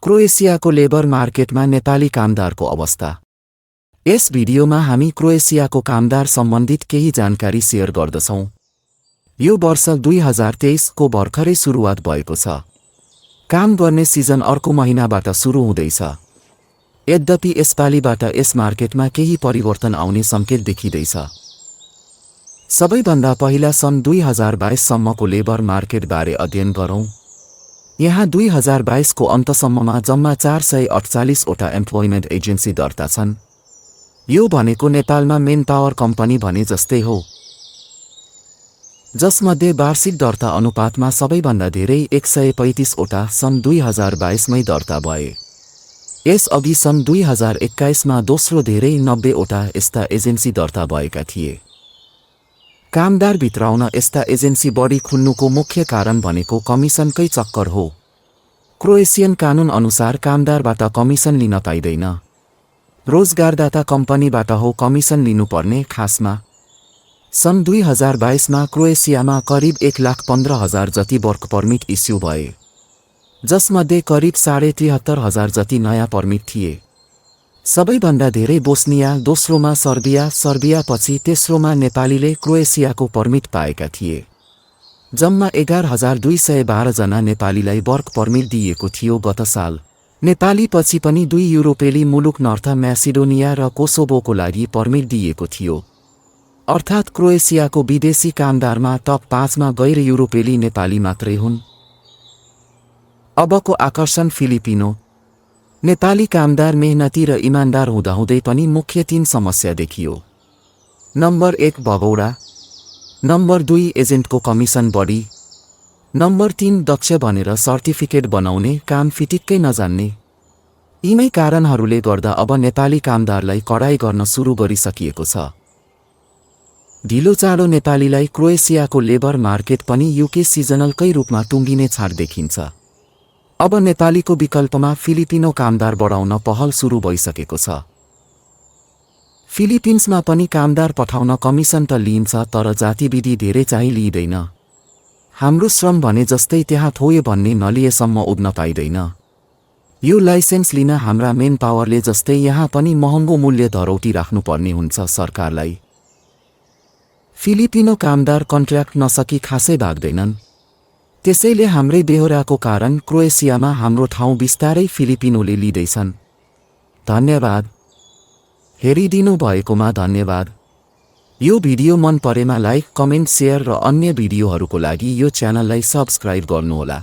क्रोएसियाको labour मार्केटमा नेपाली कामदारको अवस्था। यस भिडियोमा हामी क्रोएसियाको कामदार सम्बन्धित केही जानकारी शेयर गर्दछौं। यो वर्ष 2023 को भर्खरै सुरुवात भएको छ। काम गर्ने सिजन अर्को महिनाबाट सुरु हुँदैछ। यद्यपि यसपालिबाट यस मार्केटमा केही परिवर्तन आउने संकेत देखिँदैछ। सबैभन्दा पहिला सन् 2022 सम्मको लेबर मार्केटबारे अध्ययन गरौँ। यहाँ 2022 को अन्तसम्ममा जम्मा 448 वटा एम्प्लोइमेन्ट एजेन्सी दर्ता छन्। यो भनेको नेपालमा मेन पावर कम्पनी भने जस्तै हो, जसमध्ये वार्षिक दर्ता अनुपातमा सबैभन्दा धेरै 135 वटा सन् 2022 मै दर्ता भए। यसअघि सन् 2021 मा दोस्रो धेरै 90 वटा यस्ता एजेन्सी दर्ता भएका थिए। कामदार भित्राउन यस्ता एजेन्सी बढी खुल्नुको मुख्य कारण भनेको कमिसनकै चक्कर हो। क्रोएसियन कानुन अनुसार कामदारबाट कमिसन लिन पाइँदैन। रोजगारदाता कम्पनीबाट हो कमिसन लिनुपर्ने। खासमा सन् 2022 मा क्रोएसियामा करिब 1,15,000 जति वर्क पर्मिट इस्यु भए, जसमध्ये करिब 73,500 जति नयाँ पर्मिट थिए। सबैभन्दा धेरै बोस्निया, दोस्रोमा सर्बियापछि तेस्रोमा नेपालीले क्रोएसियाको पर्मिट पाएका थिए। जम्मा 11,212 जना नेपालीलाई वर्क पर्मिट दिइएको थियो गत साल। नेपालीपछि पनि 2 युरोपेली मुलुक नर्थ म्यासिडोनिया र कोसोभोको लागि पर्मिट दिइएको थियो। अर्थात् क्रोएसियाको विदेशी कामदारमा टप 5 मा गैर युरोपेली नेपाली मात्रै हुन्। अबको आकर्षण फिलिपिनो। नेपाली कामदार मेहनती र इमान्दार हुँदाहुँदै पनि मुख्य 3 समस्या देखियो। नम्बर 1 भगौडा, नम्बर 2 एजेन्टको कमिसन बढी, नम्बर 3 दक्ष भनेर सर्टिफिकेट बनाउने काम फिटिक्कै नजान्ने। यिनै कारणहरूले गर्दा अब नेपाली कामदारलाई कडाई गर्न सुरु गरिसकिएको छ। ढिलो चाँडो नेपालीलाई क्रोएसियाको लेबर मार्केट पनि युके सिजनलकै रूपमा टुङ्गिने छाड देखिन्छ। अब नेपालीको विकल्पमा फिलिपिनो कामदार बढाउन पहल सुरु भइसकेको छ। फिलिपिन्समा पनि कामदार पठाउन कमिसन त लिइन्छ, तर जातिविधि धेरै चाहिँ लिइँदैन। हाम्रो श्रम भने जस्तै त्यहाँ थोयो भन्ने नलिएसम्म उड्न पाइँदैन। यो लाइसेन्स लिन हाम्रा मेन पावरले जस्तै यहाँ पनि महँगो मूल्य धरौटी राख्नुपर्ने हुन्छ सरकारलाई। फिलिपिनो कामदार कन्ट्र्याक्ट नसकी खासै भाग्दैनन्। त्यसैले हाम्रै बेहोराको कारण क्रोएसियामा हाम्रो ठाउँ बिस्तारै फिलिपिनोले लिँदैछन्। धन्यवाद। हेरिदिनु भएकोमा धन्यवाद। यो भिडियो मन परेमा लाइक, कमेन्ट, शेयर र अन्य भिडियोहरूको लागि यो च्यानललाई सब्स्क्राइब गर्नुहोला।